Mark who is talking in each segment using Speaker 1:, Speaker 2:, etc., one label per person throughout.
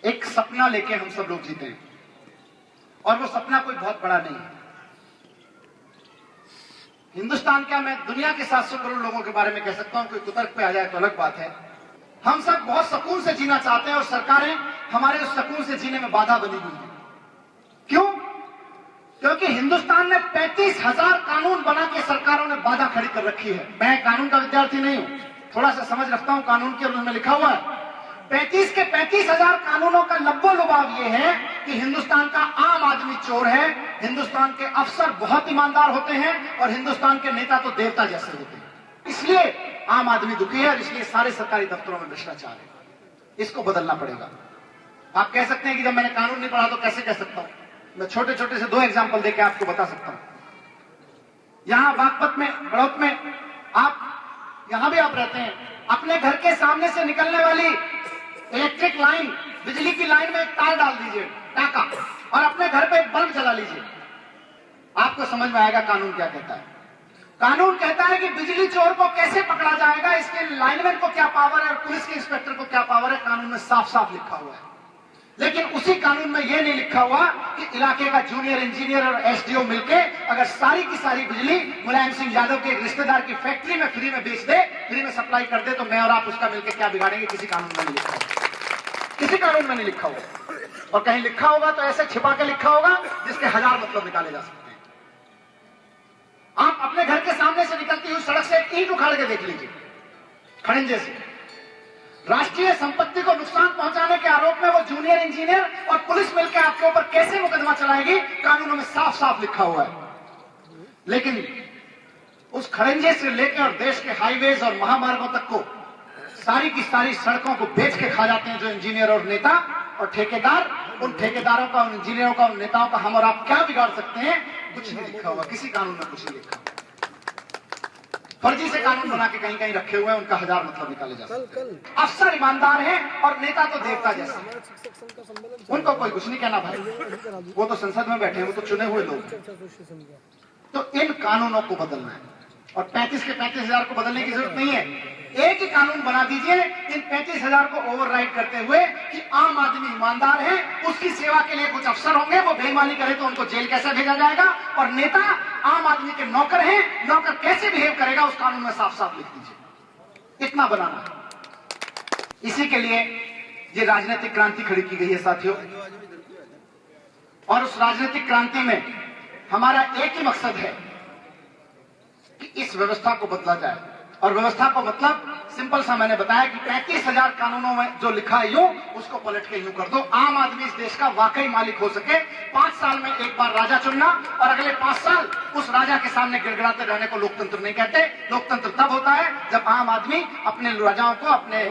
Speaker 1: एक सपना लेके हम सब लोग जीते हैं, और वो सपना कोई बहुत बड़ा नहीं है। हिंदुस्तान क्या, मैं दुनिया के 700 करोड़ लोगों के बारे में कह सकता हूं। कोई कुतर्क पे आ जाए तो अलग बात है। हम सब बहुत सुकून से जीना चाहते हैं और सरकारें हमारे उस सुकून से जीने में बाधा बनी हुई है। क्यों? क्योंकि हिंदुस्तान में 35,000 कानून बना के सरकारों ने बाधा खड़ी कर रखी है। मैं कानून का विद्यार्थी नहीं हूं, थोड़ा सा समझ रखता हूं कानून के, उन्होंने लिखा हुआ है 35 के 35,000 कानूनों का लब्बो लुभाव ये है कि हिंदुस्तान का आम आदमी चोर है, हिंदुस्तान के अफसर बहुत ईमानदार होते हैं और हिंदुस्तान के नेता तो देवता जैसे होते हैं। इसलिए आम आदमी दुखी है और इसलिए सारे सरकारी दफ्तरों में भ्रष्टाचार है। इसको बदलना पड़ेगा। आप कह सकते हैं कि जब मैंने कानून नहीं पढ़ा तो कैसे कह सकता हूं? मैं छोटे छोटे से 2 एग्जाम्पल देकर आपको बता सकता हूं। यहां बागपत में, बड़ौत में, आप यहां भी आप रहते हैं, अपने घर के सामने से निकलने वाली इलेक्ट्रिक लाइन, बिजली की लाइन में एक तार डाल दीजिए, टाका, और अपने घर पे एक बल्ब जला लीजिए। आपको समझ में आएगा कानून क्या कहता है। कानून कहता है कि बिजली चोर को कैसे पकड़ा जाएगा, इसके लाइनमैन को क्या पावर है और पुलिस के इंस्पेक्टर को क्या पावर है, कानून में साफ साफ लिखा हुआ है। लेकिन उसी कानून में यह नहीं लिखा हुआ कि इलाके का जूनियर इंजीनियर और एसडीओ मिलकर अगर सारी की सारी बिजली मुलायम सिंह यादव के एक रिश्तेदार की फैक्ट्री में फ्री में बेच दे, फ्री में सप्लाई कर दे, तो मैं और आप उसका मिलकर क्या बिगाड़ेंगे? किसी कानून में नहीं लिखा हुआ, किसी कानून में नहीं लिखा हुआ। और कहीं लिखा होगा तो ऐसे छिपा के लिखा होगा जिसके 1000 मतलब निकाले जा सकते हैं। आप अपने घर के सामने से निकलती हुई सड़क से एक ईंट उखाड़ के देख लीजिए, खड़ंजे से। राष्ट्रीय संपत्ति को नुकसान पहुंचाने के आरोप में वो जूनियर इंजीनियर और पुलिस मिलकर आपके ऊपर कैसे मुकदमा चलाएगी, कानूनों में साफ साफ लिखा हुआ है। लेकिन उस खड़ंजे से लेकर और देश के हाईवेज और महामार्गों तक को सारी की सारी सड़कों को बेच के खा जाते हैं जो इंजीनियर और नेता और ठेकेदार। उन ठेकेदारों का, उन इंजीनियरों का, उन नेताओं का हम और आप क्या बिगाड़ सकते हैं? कुछ नहीं लिखा हुआ, किसी कानून में कुछ नहीं लिखा। फर्जी से कानून बना के कहीं कहीं रखे हुए हैं, उनका 1000 मतलब निकाले जा सकते हैं। अफसर ईमानदार हैं और नेता तो देवता जैसे, उनको कोई कुछ नहीं कहना भाई, वो तो संसद में बैठे हैं, वो तो चुने हुए लोग। तो इन कानूनों को बदलना है और 35 के 35,000 को बदलने की जरूरत नहीं है। एक ही कानून बना दीजिए इन 35,000 को ओवरराइड करते हुए कि आम आदमी ईमानदार है, उसकी सेवा के लिए कुछ अफसर होंगे, वो बेईमानी करे तो उनको जेल कैसे भेजा जाएगा, और नेता आम आदमी के नौकर हैं, नौकर कैसे बिहेव करेगा उस कानून में साफ साफ लिख दीजिए। इतना बनाना है। इसी के लिए ये राजनीतिक क्रांति खड़ी की गई है साथियों, और उस राजनीतिक क्रांति में हमारा एक ही मकसद है कि इस व्यवस्था को बदला जाए। और व्यवस्था को मतलब सिंपल सा मैंने बताया कि 35,000 कानूनों में जो लिखा है यूं, उसको पलट के यूं कर दो। आम आदमी इस देश का वाकई मालिक हो सके। 5 साल में एक बार राजा चुनना और अगले 5 साल उस राजा के सामने गिड़गिड़ाते रहने को लोकतंत्र नहीं कहते। लोकतंत्र तब होता है जब आम आदमी अपने राजाओं को, अपने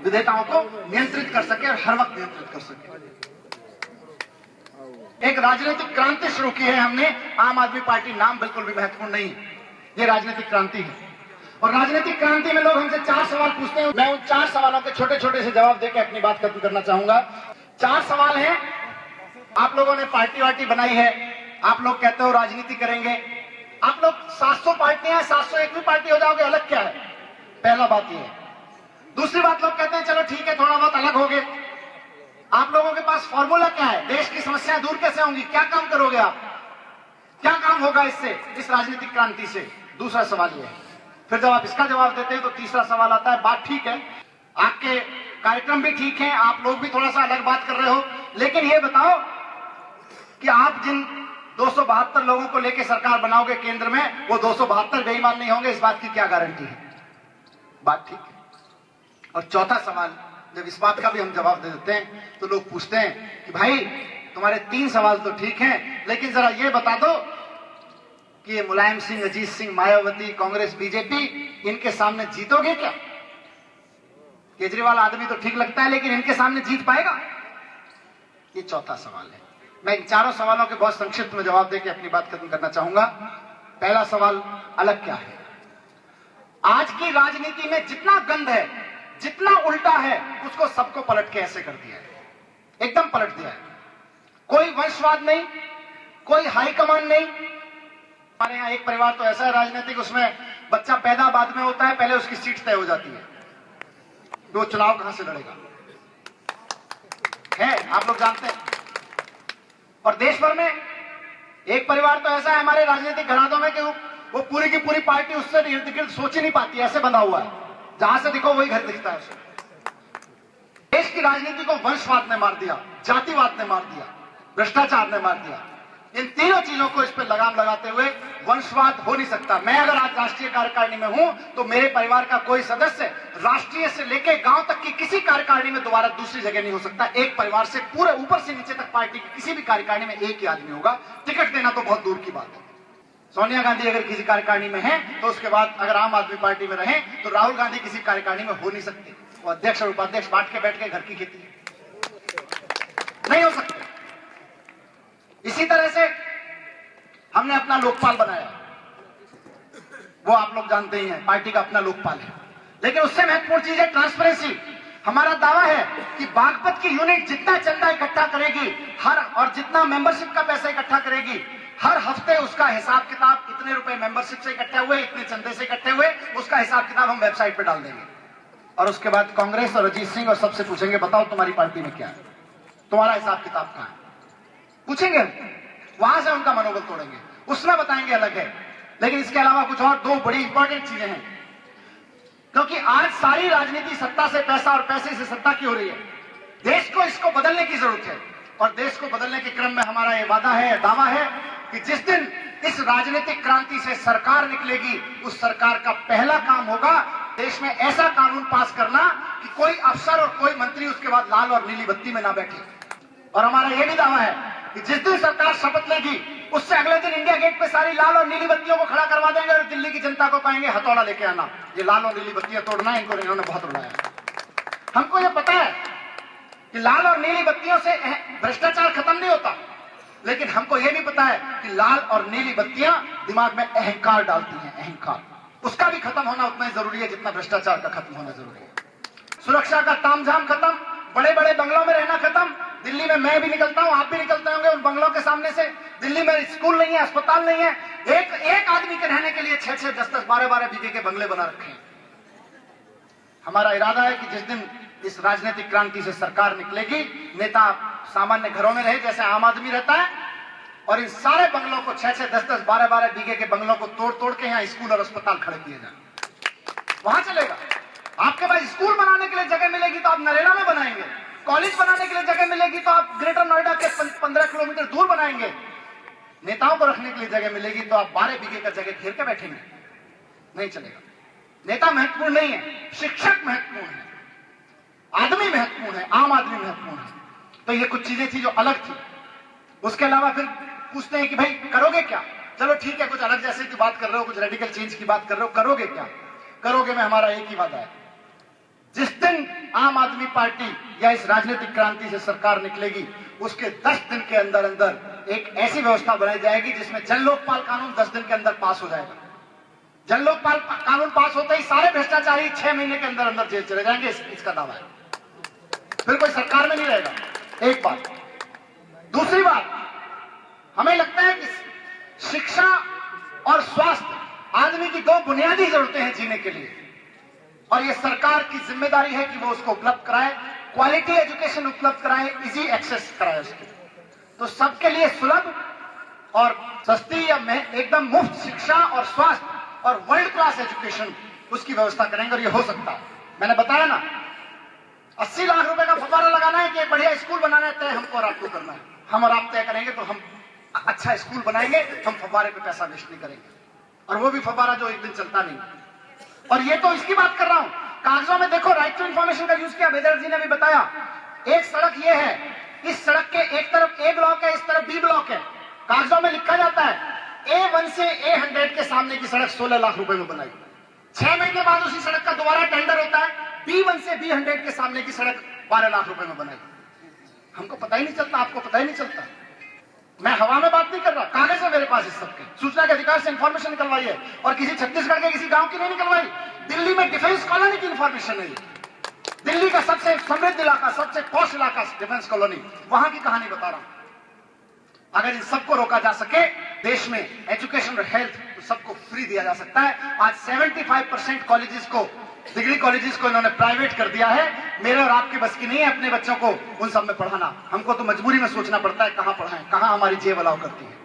Speaker 1: विधेयताओं को नियंत्रित कर सके और हर वक्त नियंत्रित कर सके। एक राजनीतिक क्रांति शुरू की है हमने। आम आदमी पार्टी नाम बिल्कुल भी महत्वपूर्ण नहीं, ये राजनीतिक क्रांति है। और राजनीतिक क्रांति में लोग हमसे 4 सवाल पूछते हैं। मैं उन 4 सवालों के छोटे छोटे से जवाब देकर अपनी बात खत्म करना चाहूंगा। 4 सवाल हैं। आप लोगों ने पार्टी वार्टी बनाई है, आप लोग कहते हो राजनीति करेंगे, आप लोग 700 पार्टियां, 701वीं पार्टी हो जाओगे, अलग क्या है? पहला बात यह है। दूसरी बात, लोग कहते हैं चलो ठीक है थोड़ा बहुत अलग हो गए। आप लोगों के पास फॉर्मूला क्या है? देश की समस्याएं दूर कैसे होंगी? क्या काम करोगे आप? क्या काम होगा इससे, इस राजनीतिक क्रांति से? दूसरा सवाल यह है। फिर जब आप इसका जवाब देते हैं तो तीसरा सवाल आता है, बात ठीक है, आपके कार्यक्रम भी ठीक है, आप लोग भी थोड़ा सा अलग बात कर रहे हो, लेकिन ये बताओ कि आप जिन 272 लोगों को लेकर सरकार बनाओगे केंद्र में, वो 272 बेईमान नहीं होंगे, इस बात की क्या गारंटी है? बात ठीक है। और चौथा सवाल, जब इस बात का भी हम जवाब दे देते हैं तो लोग पूछते हैं कि भाई तुम्हारे 3 सवाल तो ठीक हैं, लेकिन जरा ये बता दो कि ये मुलायम सिंह, अजीत सिंह, मायावती, कांग्रेस, बीजेपी, इनके सामने जीतोगे क्या? केजरीवाल आदमी तो ठीक लगता है, लेकिन इनके सामने जीत पाएगा? ये चौथा सवाल है। मैं इन 4 सवालों के बहुत संक्षिप्त में जवाब देकर अपनी बात खत्म करना चाहूंगा। पहला सवाल, अलग क्या है? आज की राजनीति में जितना गंद है, जितना उल्टा है, उसको सबको पलट के ऐसे कर दिया है, एकदम पलट दिया है। कोई वंशवाद नहीं, कोई हाईकमान नहीं। हमारे यहाँ एक परिवार तो ऐसा है राजनीतिक, उसमें बच्चा पैदा बाद में होता है, पहले उसकी सीट तय हो जाती है, वो चुनाव कहां से लड़ेगा। है आप लोग जानते हैं। और देश भर में एक परिवार तो ऐसा है हमारे राजनीतिक घरानों में कि वो पूरी की पूरी पार्टी उससे इर्द गिर्द सोच ही नहीं पाती, ऐसे बंधा हुआ है, जहां से दिखो वही घर दिखता है उसे। देश की राजनीति को वंशवाद ने मार दिया, जातिवाद ने मार दिया, भ्रष्टाचार ने मार दिया। इन तीनों चीजों को इस पर लगाम लगाते हुए वंशवाद हो नहीं सकता। मैं अगर आज राष्ट्रीय कार्यकारिणी में हूं तो मेरे परिवार का कोई सदस्य राष्ट्रीय से लेकर गांव तक की किसी कार्यकारिणी में दोबारा दूसरी जगह नहीं हो सकता। एक परिवार से पूरे ऊपर से नीचे तक पार्टी की किसी भी कार्यकारिणी में एक ही आदमी होगा। टिकट देना तो बहुत दूर की बात है। सोनिया गांधी अगर किसी कार्यकारिणी में है तो उसके बाद अगर आम आदमी पार्टी में रहे तो राहुल गांधी किसी कार्यकारिणी में हो नहीं सकते। वो अध्यक्ष और उपाध्यक्ष बांट के बैठ के घर की खेती नहीं हो सकते। इसी तरह से हमने अपना लोकपाल बनाया, वो आप लोग जानते ही हैं, पार्टी का अपना लोकपाल है। लेकिन उससे महत्वपूर्ण चीज है ट्रांसपेरेंसी। हमारा दावा है कि बागपत की यूनिट जितना चंदा इकट्ठा करेगी और जितना मेंबरशिप का पैसा इकट्ठा करेगी, हर हफ्ते उसका हिसाब किताब, इतने रुपए मेंबरशिप से इकट्ठे हुए, इतने चंदे से इकट्ठे हुए, उसका हिसाब किताब हम वेबसाइट पे डाल देंगे। और उसके बाद कांग्रेस और अजीत सिंह और सबसे पूछेंगे, बताओ तुम्हारी पार्टी में क्या है, तुम्हारा हिसाब किताब कहां है, पूछेंगे। वहां से उनका मनोबल तोड़ेंगे, उसमें बताएंगे अलग है। लेकिन इसके अलावा कुछ और दो बड़ी इंपॉर्टेंट चीजें हैं, क्योंकि आज सारी राजनीति सत्ता से पैसा और पैसे से सत्ता की हो रही है। देश को इसको बदलने की जरूरत है और देश को बदलने के क्रम में हमारा ये वादा है, दावा है कि जिस दिन इस राजनीतिक क्रांति से सरकार निकलेगी, उस सरकार का पहला काम होगा देश में ऐसा कानून पास करना कि कोई अफसर और कोई मंत्री उसके बाद लाल और नीली बत्ती में ना बैठे। और हमारा यह भी दावा है कि जिस दिन सरकार शपथ लेगी उससे अगले दिन इंडिया गेट पे सारी लाल और नीली बत्तियों को खड़ा करवा देंगे और दिल्ली की जनता को कहेंगे हथौड़ा लेके आना, ये लाल और नीली बत्तियां तोड़ना है, इनको इन्होंने बहुत रुलाया। हमको ये पता है कि लाल और नीली बत्तियों से भ्रष्टाचार खत्म नहीं होता, लेकिन हमको यह भी पता है कि लाल और नीली बत्तियां दिमाग में अहंकार डालती हैं। अहंकार उसका भी खत्म होना उतना ही जरूरी है जितना भ्रष्टाचार का खत्म होना जरूरी है। सुरक्षा का तामझाम खत्म, बड़े बड़े बंगलों में रहना खत्म। दिल्ली में मैं भी निकलता हूं, आप भी निकलते होंगे उन बंगलों के सामने से। दिल्ली में स्कूल नहीं है, अस्पताल नहीं है, एक आदमी के रहने के लिए 6-6, 10-10, 12-12 बीघे के बंगले बना रखे हैं। हमारा इरादा है कि जिस दिन इस राजनीतिक क्रांति से सरकार निकलेगी, नेता सामान्य घरों में रहे जैसे आम आदमी रहता है, और इन सारे बंगलों को 6-6, 10-10, 12-12 बीघे के बंगलों को तोड़ के यहाँ स्कूल और अस्पताल खड़े किए जाए। वहां चलेगा। आपके पास स्कूल बनाने के लिए जगह मिलेगी तो आप नरेला में बनाएंगे, कॉलेज बनाने के लिए जगह मिलेगी तो आप ग्रेटर नोएडा के 15 किलोमीटर दूर बनाएंगे। नेताओं को रखने के लिए जगह मिलेगी तो आप 12 बीघे का जगह घेर के बैठेंगे, नहीं चलेगा। नेता महत्वपूर्ण नहीं है, शिक्षक महत्वपूर्ण है, आदमी महत्वपूर्ण है, आम आदमी महत्वपूर्ण है। तो ये कुछ चीजें थी जो अलग थी। उसके अलावा फिर पूछते हैं कि भाई करोगे क्या? चलो ठीक है, कुछ अलग जैसे की बात कर रहे हो, कुछ रेडिकल चेंज की बात कर रहे हो, करोगे क्या? करोगे में हमारा एक ही वादा है, जिस दिन आम आदमी पार्टी या इस राजनीतिक क्रांति से सरकार निकलेगी उसके 10 दिन के अंदर अंदर एक ऐसी व्यवस्था बनाई जाएगी जिसमें जन लोकपाल कानून 10 दिन के अंदर पास हो जाएगा। जन लोकपाल कानून पास होते ही सारे भ्रष्टाचारी 6 महीने के अंदर अंदर जेल चले जाएंगे, इसका दावा है। फिर कोई सरकार में नहीं रहेगा। एक बात। दूसरी बात, हमें लगता है कि शिक्षा और स्वास्थ्य आदमी की 2 बुनियादी जरूरतें हैं जीने के लिए, और ये सरकार की जिम्मेदारी है कि वो उसको उपलब्ध कराए, क्वालिटी एजुकेशन उपलब्ध कराए, इजी एक्सेस कराए उसके। तो सबके लिए सुलभ और सस्ती या एकदम मुफ्त शिक्षा और स्वास्थ्य और वर्ल्ड क्लास एजुकेशन उसकी व्यवस्था करेंगे, और ये हो सकता है। मैंने बताया ना, 80 लाख रुपए का फव्वारा लगाना है कि एक बढ़िया स्कूल बनाना है, तय हमको और आपको करना है। हम और आप तय करेंगे तो हम अच्छा स्कूल बनाएंगे, हम फव्वारे पे पैसा वेस्ट नहीं करेंगे, और वो भी फव्वारा जो एक दिन चलता नहीं। और ये तो इसकी बात कर रहा हूं, कागजों में देखो राइट टू इंफॉर्मेशन का यूज किया, बेदर जी ने भी बताया। एक सड़क ये है, इस सड़क के एक तरफ ए ब्लॉक है, इस तरफ बी ब्लॉक है। कागजों में लिखा जाता है A1 से A100 के सामने की सड़क 16 लाख रुपए में बनाई। 6 महीने बाद उसी सड़क का दोबारा टेंडर होता है, B1 से B100 के सामने की सड़क 12 लाख रुपए में बनाई। हमको पता ही नहीं चलता, आपको पता ही नहीं चलता। मैं हवा में बात नहीं कर रहा, कागज है मेरे पास इस सबके। सूचना के अधिकार से इंफॉर्मेशन निकलवाई है, और किसी छत्तीसगढ़ के किसी गांव की नहीं निकलवाई। दिल्ली में डिफेंस कॉलोनी की इंफॉर्मेशन है। दिल्ली का सबसे समृद्ध इलाका, सबसे पॉश इलाका डिफेंस कॉलोनी, वहां की कहानी बता रहा हूं। अगर इन सबको रोका जा सके देश में एजुकेशन और हेल्थ, तो सबको फ्री दिया जा सकता है। आज 75% कॉलेजेस को डिग्री कॉलेजेस को इन्होंने प्राइवेट कर दिया है। मेरे और आपके बस की नहीं है अपने बच्चों को उन सब में पढ़ाना। हमको तो मजबूरी में सोचना पड़ता है कहां पढ़ाएं, कहां हमारी जेब अलाउ करती है।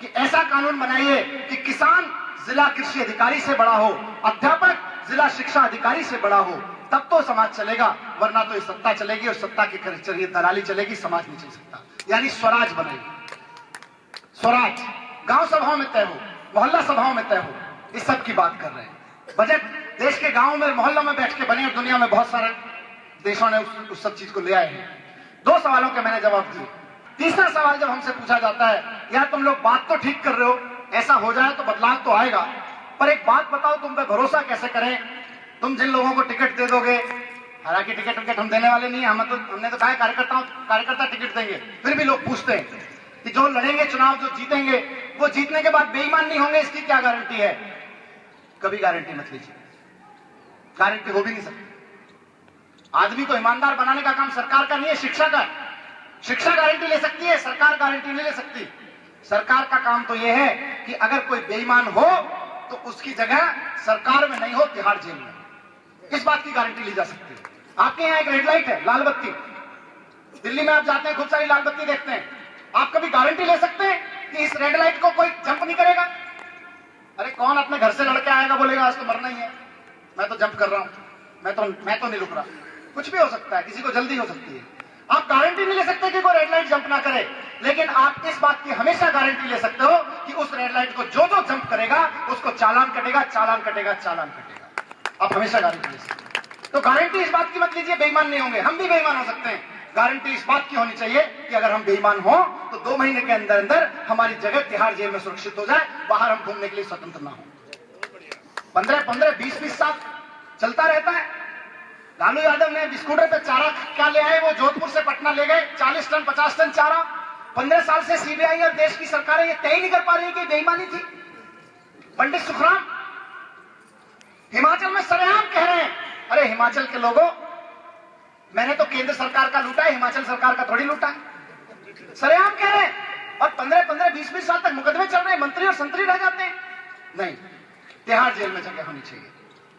Speaker 1: कि ऐसा कानून बनाइए कि किसान जिला कृषि अधिकारी से बड़ा हो, अध्यापक जिला शिक्षा अधिकारी से बड़ा हो, तब तो समाज चलेगा, वरना तो ये सत्ता चलेगी और सत्ता के जरिए दलाली चलेगी, समाज नहीं चल सकता। यानी स्वराज बनाइए। स्वराज गांव सभाओं में तय हो, मोहल्ला सभाओं में तय हो, इस सब की बात कर रहे हैं। बजट देश के गांव में मोहल्लों में बैठ के बने और दुनिया में बहुत सारे देशों ने उस सब चीज को ले आए हैं। 2 सवालों के मैंने जवाब दिए। तीसरा सवाल जब हमसे पूछा जाता है, यार तुम लोग बात तो ठीक कर रहे हो, ऐसा हो जाए तो बदलाव तो आएगा, पर एक बात बताओ, तुम पे भरोसा कैसे करें? तुम जिन लोगों को टिकट दे दोगे, हालांकि टिकट हम देने वाले नहीं है, हमने तो कहा कार्यकर्ता टिकट देंगे, फिर भी लोग पूछते हैं कि जो लड़ेंगे चुनाव, जो जीतेंगे, वो जीतने के बाद बेईमान नहीं होंगे, इसकी क्या गारंटी है? कभी गारंटी मत लीजिए, गारंटी हो भी नहीं सकती। आदमी को ईमानदार बनाने का काम सरकार का नहीं है, शिक्षा का। शिक्षा गारंटी ले सकती है, सरकार गारंटी नहीं ले सकती। सरकार का काम तो यह है कि अगर कोई बेईमान हो तो उसकी जगह सरकार में नहीं हो, तिहाड़ जेल में, इस बात की गारंटी ली जा सकती है। आपके यहाँ एक रेड लाइट है, लाल बत्ती, दिल्ली में आप जाते हैं खूब सारी लाल बत्ती देखते हैं, आप कभी गारंटी ले सकते हैं कि इस रेड लाइट को कोई जंप नहीं करेगा? अरे कौन अपने घर से लड़के आएगा बोलेगा आज तो मरना ही है, मैं तो जंप कर रहा हूं, मैं तो नहीं रुक रहा। कुछ भी हो सकता है, किसी को जल्दी हो सकती है। आप गारंटी नहीं ले सकते कि कोई रेड लाइट जंप ना करे, लेकिन आप इस बात की हमेशा गारंटी ले सकते हो कि उस रेड लाइट को जो जंप करेगा उसको चालान कटेगा, चालान कटेगा, चालान कटेगा। आप हमेशा गारंटी ले सकते हैं। तो गारंटी इस बात की मत लीजिए बेईमान नहीं होंगे, हम भी बेईमान हो सकते हैं। गारंटी इस बात की होनी चाहिए कि अगर हम बेईमान हो तो 2 महीने के अंदर अंदर हमारी जगह तिहाड़ जेल में सुरक्षित हो जाए, बाहर हम घूमने के लिए स्वतंत्र ना हो। 15-15, 20-20 साल चलता रहता है। लालू यादव ने स्कूटर पे चारा क्या ले आए, वो जोधपुर से पटना ले गए, 40 टन 50 टन चारा। 15 साल से सीबीआई और देश की सरकारें ये तय नहीं कर पा रही कि बेईमानी थी। पंडित सुखराम हिमाचल में सरेआम कह रहे हैं, अरे हिमाचल के लोगों, मैंने तो केंद्र सरकार का लूटा है, हिमाचल सरकार का थोड़ी लूटा है। सरेआम कह रहे हैं और 15-15, 20-20 साल तक मुकदमे चल रहे हैं, मंत्री और संतरी रह जाते हैं। नहीं, तिहाड़ जेल में जगह होनी चाहिए।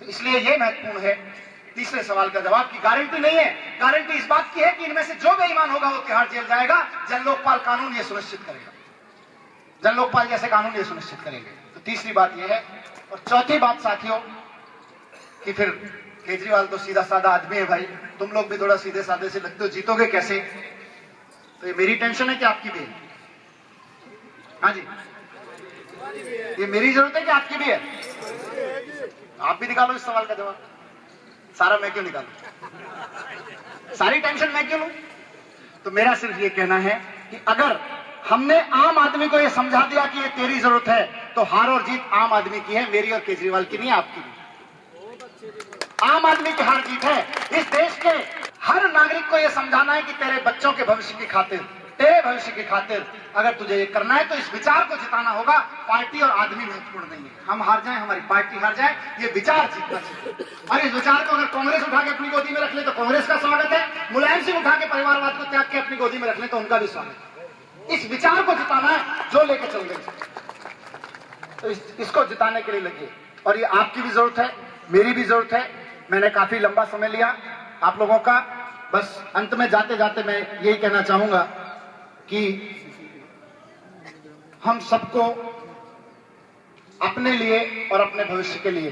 Speaker 1: तो इसलिए यह महत्वपूर्ण है तीसरे सवाल का जवाब की गारंटी नहीं है। गारंटी इस बात की है कि इनमें से जो बेईमान होगा वो तिहाड़ जेल जाएगा। जन लोकपाल कानून ये सुनिश्चित करेगा, जन लोकपाल जैसे कानून ये सुनिश्चित करेंगे। तो तीसरी बात यह है। और चौथी बात साथियों कि फिर केजरीवाल तो सीधा साधा आदमी है भाई, तुम लोग भी थोड़ा सीधे साधे से लगते हो, जीतोगे कैसे? तो ये मेरी टेंशन है कि आपकी भी है? हाँ जी, ये मेरी जरूरत है कि आपकी भी है? आप भी निकालो इस सवाल का जवाब। सारा मैं क्यों निकालूं? सारी टेंशन मैं क्यों लूं? तो मेरा सिर्फ ये कहना है कि अगर हमने आम आदमी को ये समझा दिया कि ये तेरी जरूरत है, तो हार और जीत आम आदमी की है, मेरी और केजरीवाल की नहीं, आपकी भी। आम आदमी की हार जीत है। इस देश के हर नागरिक को यह समझाना है कि तेरे बच्चों के भविष्य की खातिर, तेरे भविष्य की खातिर अगर तुझे ये करना है तो इस विचार को जिताना होगा। पार्टी और आदमी महत्वपूर्ण नहीं है, हम हार जाएं, हमारी पार्टी हार जाए, ये विचार जीतना चाहिए। और इस विचार को अगर कांग्रेस उठा के अपनी गोदी में रख ले तो कांग्रेस का स्वागत है, मुलायम सिंह उठा के परिवारवाद को त्याग के अपनी गोदी में रख ले तो उनका भी स्वागत है। इस विचार को जिताना है, जो लेके चल गए, तो इसको जिताने के लिए लगे। और ये आपकी भी जरूरत है, मेरी भी जरूरत है। मैंने काफी लंबा समय लिया आप लोगों का, बस अंत में जाते जाते मैं यही कहना चाहूंगा कि हम सबको अपने लिए और अपने भविष्य के लिए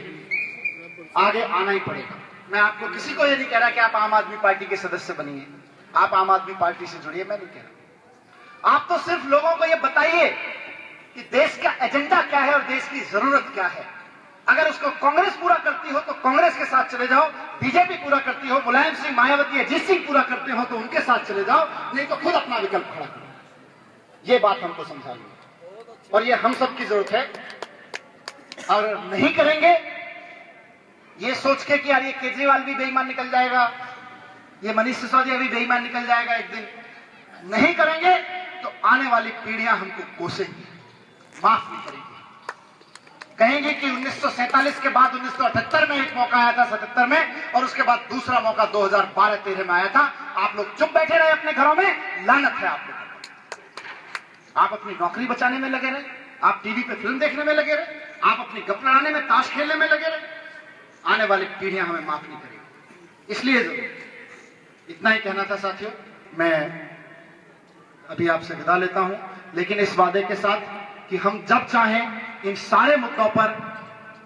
Speaker 1: आगे आना ही पड़ेगा। मैं आपको किसी को ये नहीं कह रहा कि आप आम आदमी पार्टी के सदस्य बनिए, आप आम आदमी पार्टी से जुड़िए, मैं नहीं कह रहा। आप तो सिर्फ लोगों को ये बताइए कि देश का एजेंडा क्या है और देश की जरूरत क्या है। अगर उसको कांग्रेस पूरा करती हो तो कांग्रेस के साथ चले जाओ, बीजेपी पूरा करती हो, मुलायम सिंह, मायावती, अजीत सिंह पूरा करते हो तो उनके साथ चले जाओ, नहीं तो खुद अपना विकल्प खड़ा करो। ये बात हमको समझानी है और ये हम सब की जरूरत है। और नहीं करेंगे ये सोच के कि यार ये केजरीवाल भी बेईमान निकल जाएगा, ये मनीष सिसोदिया भी बेईमान निकल जाएगा एक दिन, नहीं करेंगे तो आने वाली पीढ़ियां हमको कोसेंगी, माफ नहीं करेंगी। कहेंगे कि 1947 के बाद 1978 में एक मौका आया था, 77 में, और उसके बाद दूसरा मौका 2012-13 में आया था। आप लोग चुप बैठे रहे अपने घरों में, लानत है आप लोगों को। आप अपनी नौकरी बचाने में लगे रहे, आप टीवी पे फिल्म देखने में लगे रहे, आप अपनी गप लड़ाने में, ताश खेलने में लगे रहे, आने वाली पीढ़ियां हमें माफ नहीं करेगी। इसलिए इतना ही कहना था साथियों। मैं अभी आपसे विदा लेता हूं, लेकिन इस वादे के साथ कि हम जब चाहें इन सारे मुद्दों पर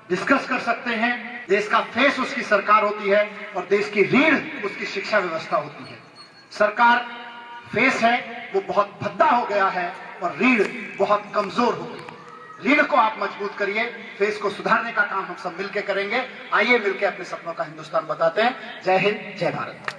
Speaker 1: डिस्कस कर सकते हैं। देश का फेस उसकी सरकार होती है और देश की रीढ़ उसकी शिक्षा व्यवस्था होती है। सरकार फेस है वो बहुत भद्दा हो गया है और रीढ़ बहुत कमजोर हो गई। रीढ़ को आप मजबूत करिए, फेस को सुधारने का काम हम सब मिलकर करेंगे। आइए मिलकर अपने सपनों का हिंदुस्तान बताते हैं। जय हिंद, जय भारत।